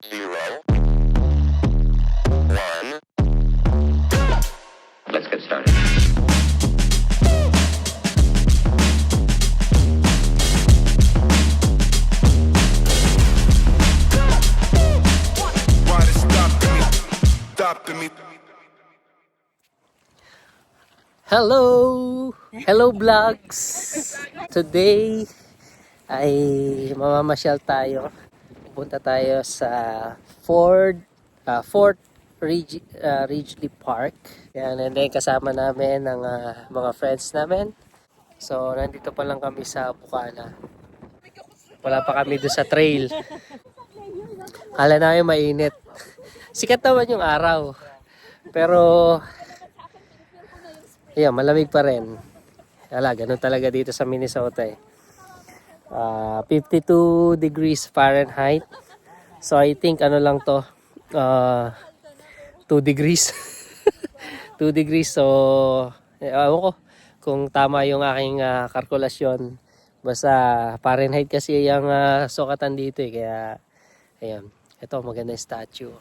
0, 1. Let's get started. Why they stopping me? Stopping me. Hello! Hello vlogs! Today ay mamamasyal tayo. Pupunta tayo sa Fort Ridgely Park. Yan, and then kasama namin ng mga friends namin. So, nandito pa lang kami sa Bukana. Wala pa kami doon sa trail. Kala namin mainit. Sikat naman yung araw. Pero, yeah, malamig pa rin. Wala, ganun talaga dito sa Minnesota eh. 52 degrees Fahrenheit. So I think ano lang to, 2 degrees. 2 degrees. So, ewan ko kung tama yung aking kalkulasyon. Basta Fahrenheit kasi yung sukatan dito eh. Kaya, ayan. Ito, maganda yung statue.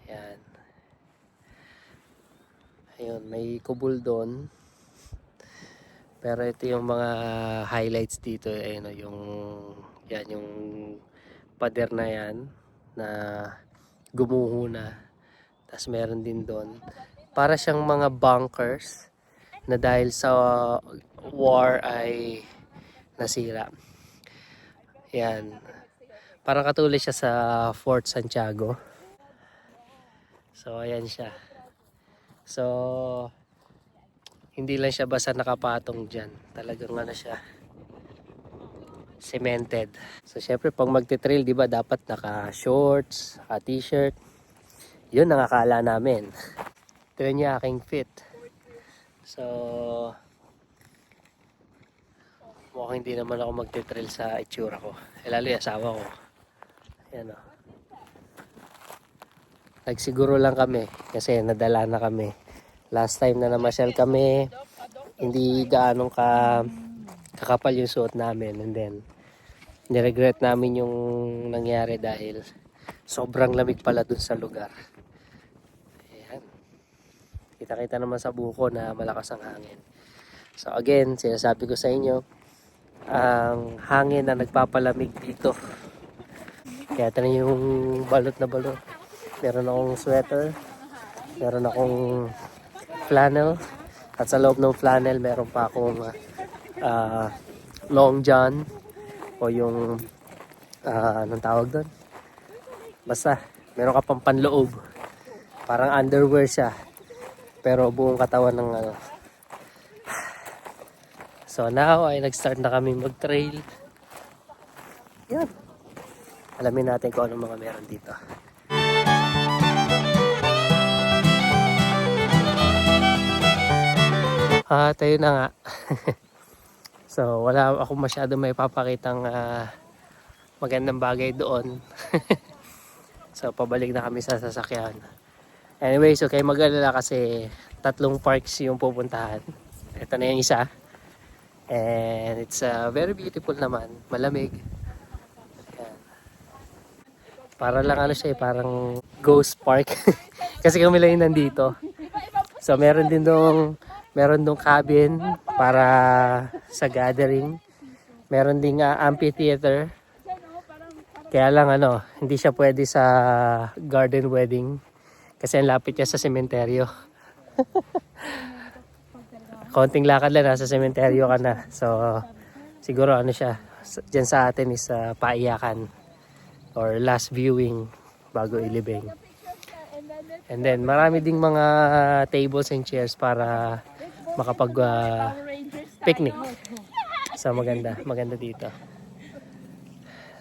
Ayan. Ayun, may kubul doon. Pero ito yung mga highlights dito. Ayun, yung pader na yan na gumuho na. Tapos meron din doon. Para siyang mga bunkers na dahil sa war ay nasira. Yan. Parang katulad siya sa Fort Santiago. So, ayan siya. So, hindi lang siya basta nakapatong dyan. Talagang ano siya, cemented. So, syempre, pag magte-trail, di ba, dapat naka-shorts, naka-t-shirt. Yun ang akala namin. Ito yun yung aking fit. So, mukhang hindi naman ako magte-trail sa itsura ko. Lalo yung asawa ko. Ayan o. Nagsiguro lang kami kasi nadala na kami. Last time na namasyal kami, hindi gaanong kakapal yung suot namin. And then, niregret namin yung nangyari dahil sobrang lamig pala dun sa lugar. Ayan. Kita-kita naman sa buko na malakas ang hangin. So again, sinasabi ko sa inyo, ang hangin na nagpapalamig dito. Kaya ito na yung balot na balot. Meron akong sweater. Meron akong flannel. At sa loob ng flannel, meron pa akong long john. O yung, anong tawag doon? Basta, meron ka pang panloob. Parang underwear siya. Pero buong katawan ng ano. So now, ay nag-start na kami mag-trail. Yan. Alamin natin kung anong mga meron dito. Tayo na nga. So, wala akong masyado may papakitang magandang bagay doon. So, pabalik na kami sa sasakyan. Anyway, so kayo mag-alala kasi 3 parks yung pupuntahan. Ito na yung isa. And it's very beautiful naman. Malamig. Ayan. Para lang ano siya, parang ghost park. Kasi kami lang yung nandito. So, meron dong cabin para sa gathering. Meron ding amphitheater. Kaya lang hindi siya pwede sa garden wedding kasi ang lapit niya sa sementeryo. Konting lakad lang nasa sementeryo ka na. So siguro siya diyan sa atin is paiyakan or last viewing bago ilibing. And then marami ding mga tables and chairs para makapag picnic. So maganda dito.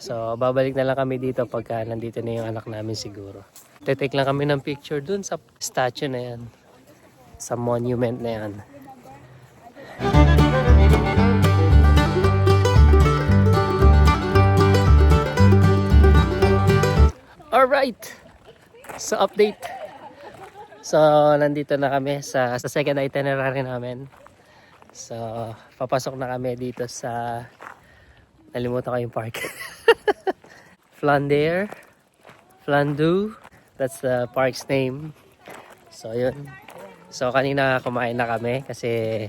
So babalik na lang kami dito pagka nandito na yung anak namin siguro. Take lang kami ng picture dun sa statue na yan. Sa monument na yan. Alright! So update. So nandito na kami sa second itinerary namin. So papasok na kami dito sa nalimutan ko yung park. Flander. Flandu. That's the park's name. So yun. So kanina kumain na kami kasi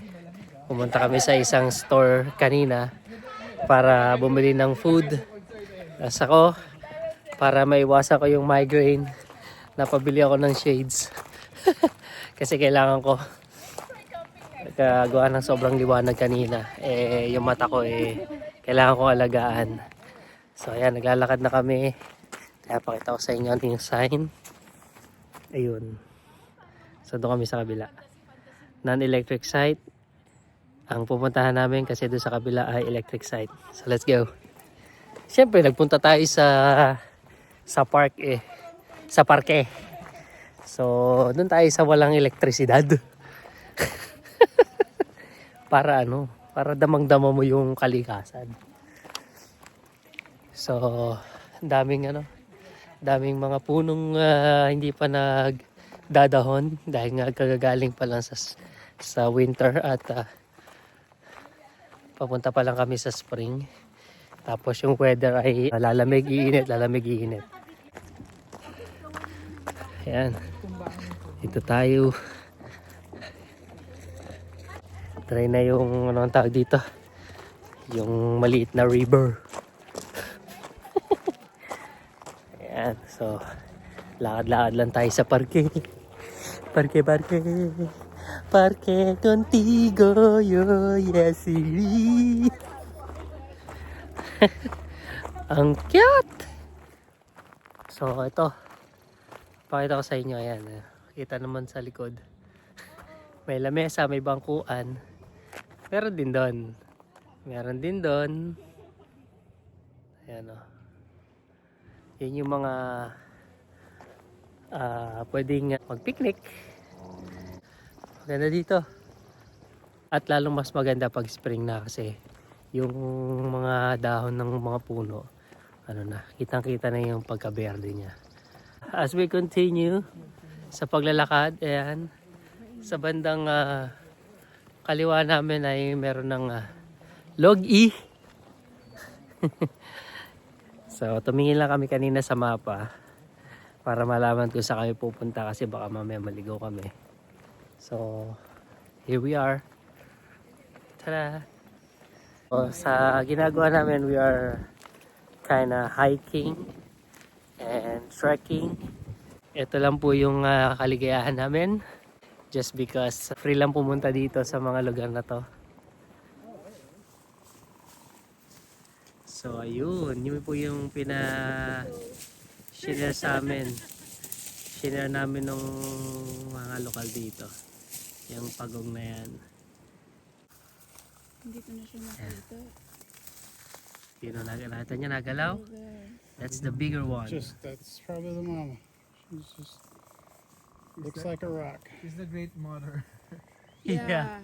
pumunta kami sa isang store kanina para bumili ng food. Tapos ako, para maiwasan ko yung migraine, napabili ako ng shades. Kasi kailangan ko. Gawa ng sobrang liwanag kanina. Yung mata ko kailangan ko alagaan. So ayan, naglalakad na kami. Kaya pakita ko sa inyo yung sign. Ayun. So doon kami sa kabila. Non-electric site. Ang pupuntahan namin kasi doon sa kabila ay electric site. So let's go. Siyempre nagpunta tayo sa park Sa parke. So doon tayo sa walang elektrisidad. Para para damang-dama mo yung kalikasan. So daming mga punong hindi pa nagdadahon dahil nga kagagaling pa lang sa winter at papunta pa lang kami sa spring. Tapos yung weather ay lalamig, iinit. Ayan. Ito tayo. Try na yung ang tawag dito. Yung maliit na river. Ayan. So, lakad-lakad lang tayo sa parke. Parque contigo, yo, yes, ang cute! So, ito. Pakita ko sa inyo. Ayan. Kita naman sa likod. May lamesa, may bangkuan. Meron din doon. Ayan o. Yan yung mga pwedeng mag-picnic. Maganda dito. At lalong mas maganda pag spring na kasi yung mga dahon ng mga puno, kitang-kita na yung pagka-berde niya. As we continue sa paglalakad, ayan, sa bandang kaliwa namin ay meron ng Log-E. So, tumingin lang kami kanina sa mapa para malaman kung saan kami pupunta kasi baka mamaya maligaw kami. So, here we are. Tada! So, sa ginagawa namin, we are kinda hiking and trekking. Ito lang po yung kaligayahan namin. Just because free lang pumunta dito sa mga lugar na to. So, ayun. Yun po yung share sa amin. Share namin ng mga lokal dito. Yung pagong na yan. Hindi ko na siya makita. Yun o, nakita niya nagalaw? That's the bigger one. That's probably the mama. She's just looks like a rock. She's the great mother. Yeah.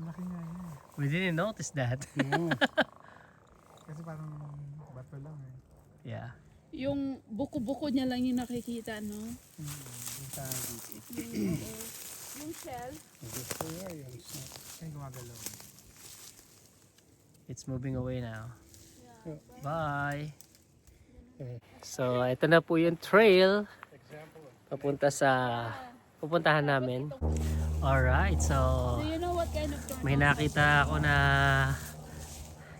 Laki nga yun. We didn't notice that. No. Kasi parang bato lang eh. Yeah. Yung buko-buko niya lang yung nakikita, no? Yung sa Yung shell. Just the way it's not. ay gumagalaw. It's moving away now. Yeah. Bye! Okay. So, ito na po yung trail pupuntahan namin. Alright, so Do you know what kind of tornado? may nakita ako na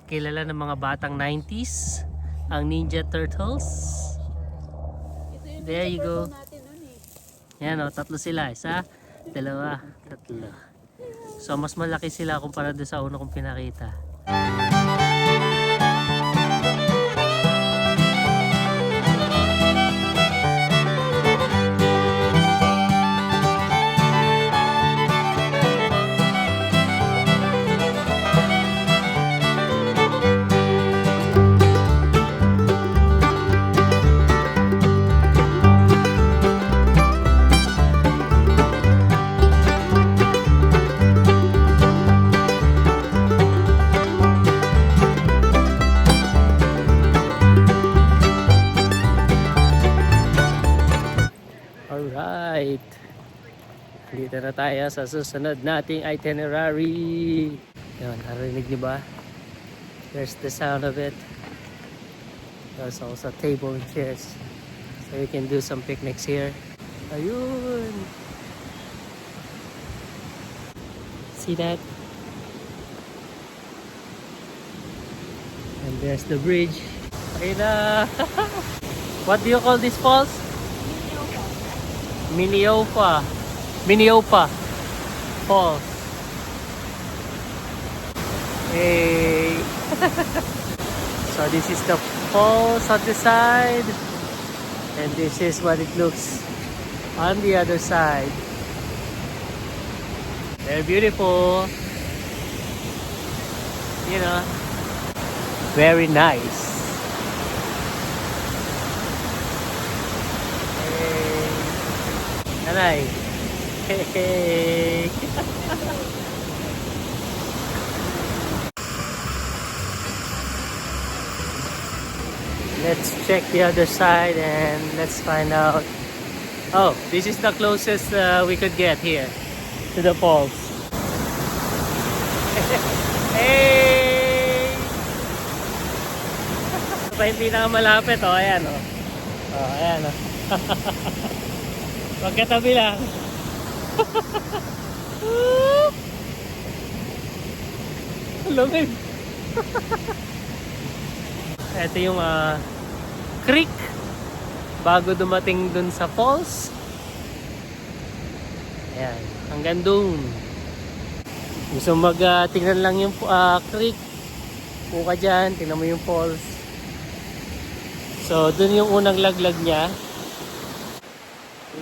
kilala ng mga batang 90s, ang Ninja Turtles. Ito yung There you go. natin nun eh. Yan o, tatlo sila. Isa, dalawa, tatlo. So, mas malaki sila kumpara doon sa una kong pinakita. Alright. Dito na tayo sa susunod nating itinerary. Yan, narinig niyo ba? There's the sound of it. There's also table and chairs. So So we can do some picnics here. Ayun! See that? And there's the bridge. Ayun na! What do you call this falls? Miniopa. Miniopa Falls. Hey! So this is the falls on the side. And this is what it looks on the other side. They're beautiful. You know, very nice. Hey, nanay. Hey. Let's check the other side and let's find out. Oh, this is the closest we could get here to the falls. Hey! Pa hindi na malapit, oh, ayan, oh. Oh, ayan, oh. Magkatabi lang. Lumig. Ito yung creek bago dumating dun sa falls. Ayan, hanggang dun. Gusto tingnan lang yung creek, puka dyan, tingnan mo yung falls. So dun yung unang laglag niya.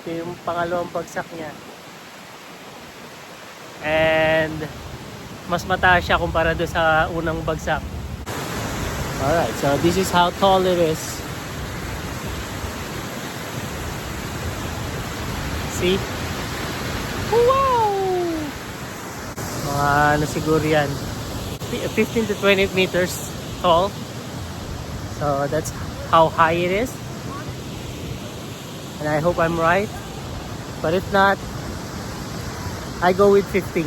Ito yung pangalawang bagsak niya. And mas mataas siya kumpara doon sa unang bagsak. Alright, so this is how tall it is. See? Wow! Mga ano siguro yan, 15 to 20 meters tall. So that's how high it is. And I hope I'm right. But if not, I go with 15.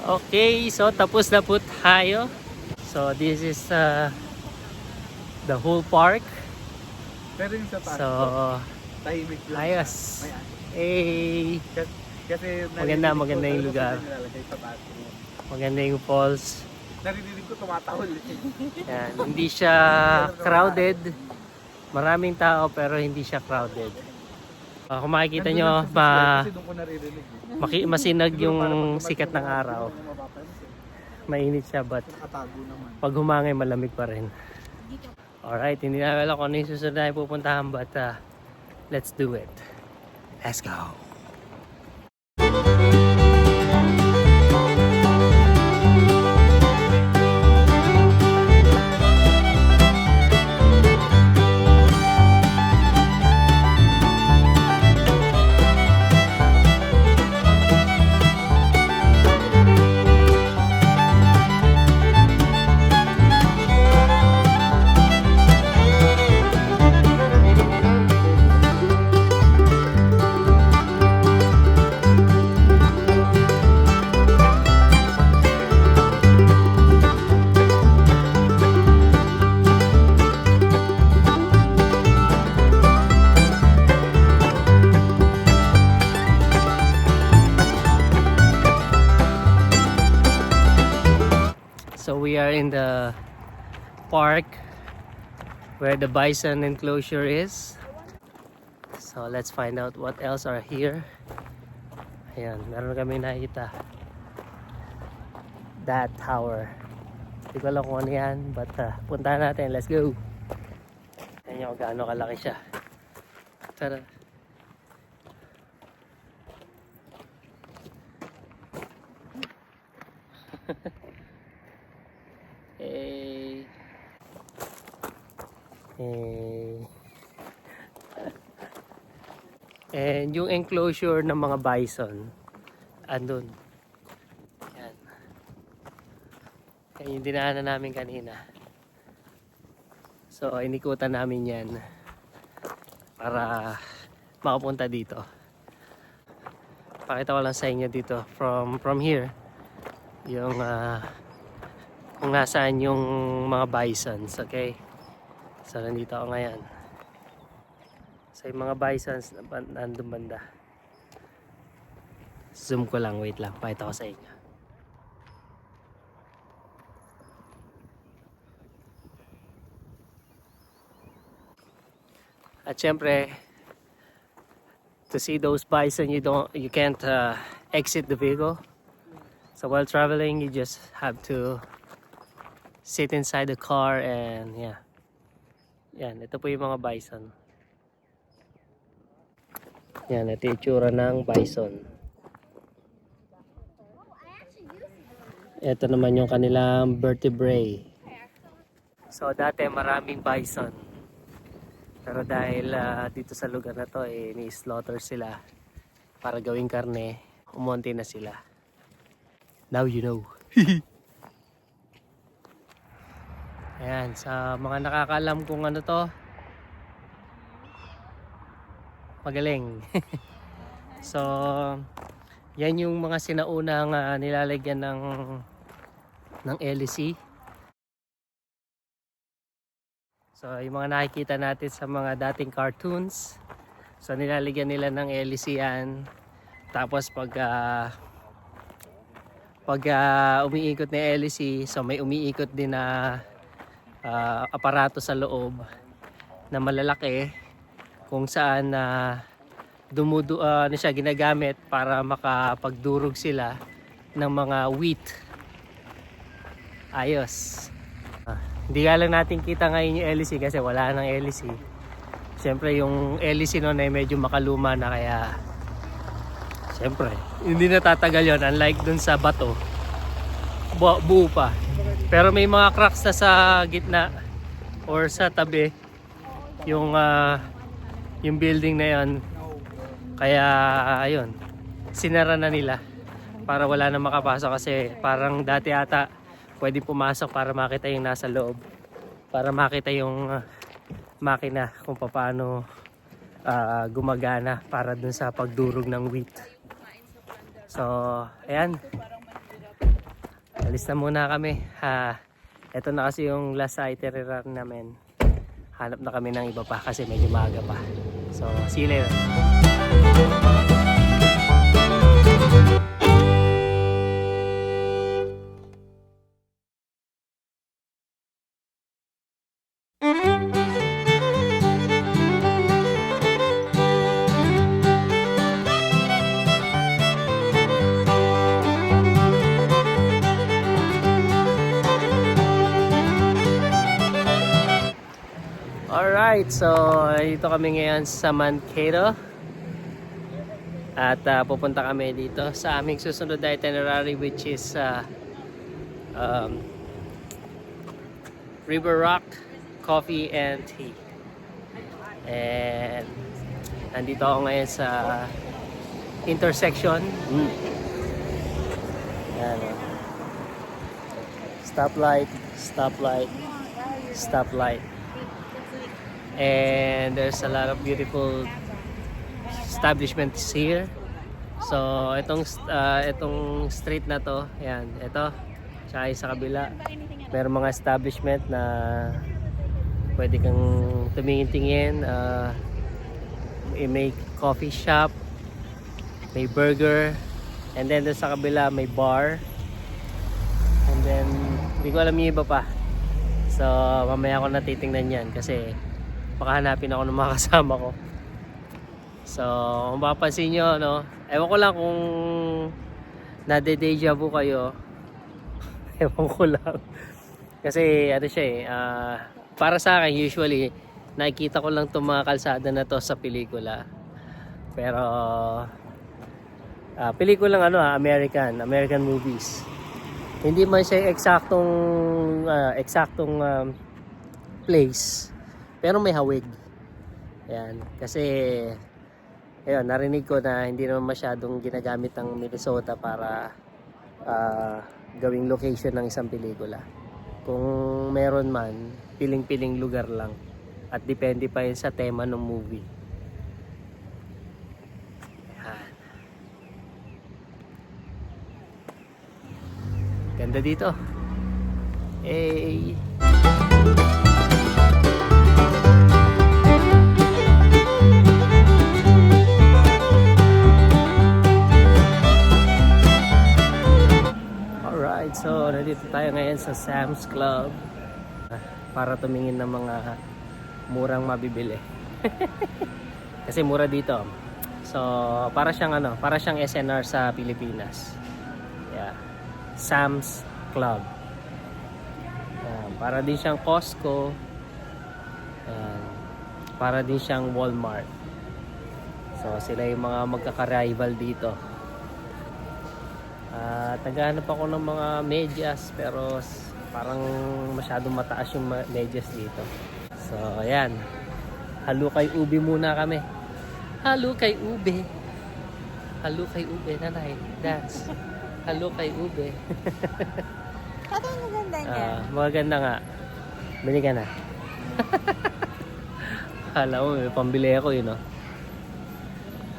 Okay, so tapos na po tayo. So this is the whole park. Pero yung sa taas, So tahimik lang. ayos. Hey, Kasi maganda yung lugar. Nilalagay sa taas. Maganda yung falls. Narinig ko tumatahol. Yan, hindi siya crowded. Maraming tao pero hindi siya crowded. Kung makikita nyo, Kasi doon ko naririnig. masinag yung sikat ng araw. Mainit siya but Nakatago naman. pag humangay malamig pa rin. Alright, hindi na alam kung ano yung susunod na pupuntahan but let's do it. Let's go! So we are in the park where the bison enclosure is. So let's find out what else are here. Ayan, meron kami nakita. That tower. Hindi ko alam kung ano yan, but puntahan natin. Let's go! Ayan yung gaano kalaki siya. Tara! Hey. Hey. And yung enclosure ng mga bison andun. Yan. Yan yung dinaanan namin kanina. So inikutan namin yan para makapunta dito. Pakita ko lang sa inyo dito from here yung kung nasaan yung mga bisons, okay? So nandito ako ngayon. So yung mga bisons nandun banda. Zoom ko lang, wait lang, pakita ko sa inyo. At syempre, to see those bison, you can't exit the vehicle. So while traveling, you just have to sit inside the car and yeah. Yan, ito po yung mga bison. Yan, ito yung itsura ng bison. Ito naman yung kanilang vertebrae. So dati maraming bison. Pero dahil dito sa lugar na to, ni-slaughter sila para gawing karne, umonti na sila. Now you know. Ayan, sa mga nakakaalam kung ano to, magaling. So, yan yung mga sinaunang nilalagyan ng LEC. So, yung mga nakikita natin sa mga dating cartoons. So, nilalagyan nila ng LEC yan. Tapos, pag umiikot na LEC, so may umiikot din na aparato sa loob na malalaki kung saan siya ginagamit para makapagdurog sila ng mga wheat. Ayos. Hindi nga lang natin kita ngayon yung LEC kasi wala nang LEC. Siyempre yung LEC noon ay medyo makaluma na kaya siyempre hindi natatagal yon, unlike dun sa bato. Buo pa. Pero may mga cracks na sa gitna or sa tabi yung building na yon. Kaya ayun, sinara na nila para wala na makapasok kasi parang dati ata pwede pumasok para makita yung nasa loob, para makita yung makina kung paano gumagana para dun sa pagdurog ng wheat. So ayan, alis na muna kami. Ito na kasi yung last itinerary namin. Hanap na kami ng iba pa kasi medyo maaga pa. So see you later. Alright, so dito kami ngayon sa Mankato. At pupunta kami dito sa aming susunod na itinerary, which is River Rock Coffee and Tea. And nandito ako ngayon sa intersection. Yan, stoplight, stoplight, stoplight. And there's a lot of beautiful establishments here. So itong street na to, yan, ito, tsaka sa kabila meron mga establishment na pwede kang tumingin-tingin. May coffee shop, may burger, and then sa kabila may bar, and then hindi ko alam yung iba pa. So mamaya ko natitingnan yan kasi baka hanapin ako ng mga kasama ko. So kung mapapansin nyo, no, ewan ko lang kung nade-deja vu kayo. Ewan ko lang kasi ano siya para sa akin usually nakikita ko lang itong mga kalsada na to sa pelikula, pero pelikulang American movies. Hindi man siya eksaktong place, pero may hawig. Yan, kasi ayun, narinig ko na hindi naman masyadong ginagamit ang Minnesota para gawing location ng isang pelikula. Kung meron man, piling-piling lugar lang. At depende pa yun sa tema ng movie. Yan. Ganda dito. Hey! sa Sam's Club para tumingin ng mga murang mabibili. Kasi mura dito. So, para siyang SNR sa Pilipinas. Yeah. Sam's Club. Para din siyang Costco. Para din siyang Walmart. So, sila yung mga magkaka-rival dito. Naghahanap ako ng mga medyas pero parang masyadong mataas yung medyas dito. So, ayan. Halukay ube muna kami. Halukay ube. Halukay ube, nanay. Dance. Halukay ube. Ito ang maganda niya. Maganda nga. Bili ka na. Hala mo, may pambili ako yun, no?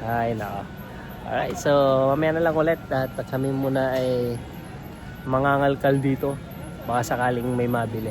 Ay, nako. Alright, so mamaya na lang ulit at kami muna ay mangangalkal dito. Baka sakaling may mabili.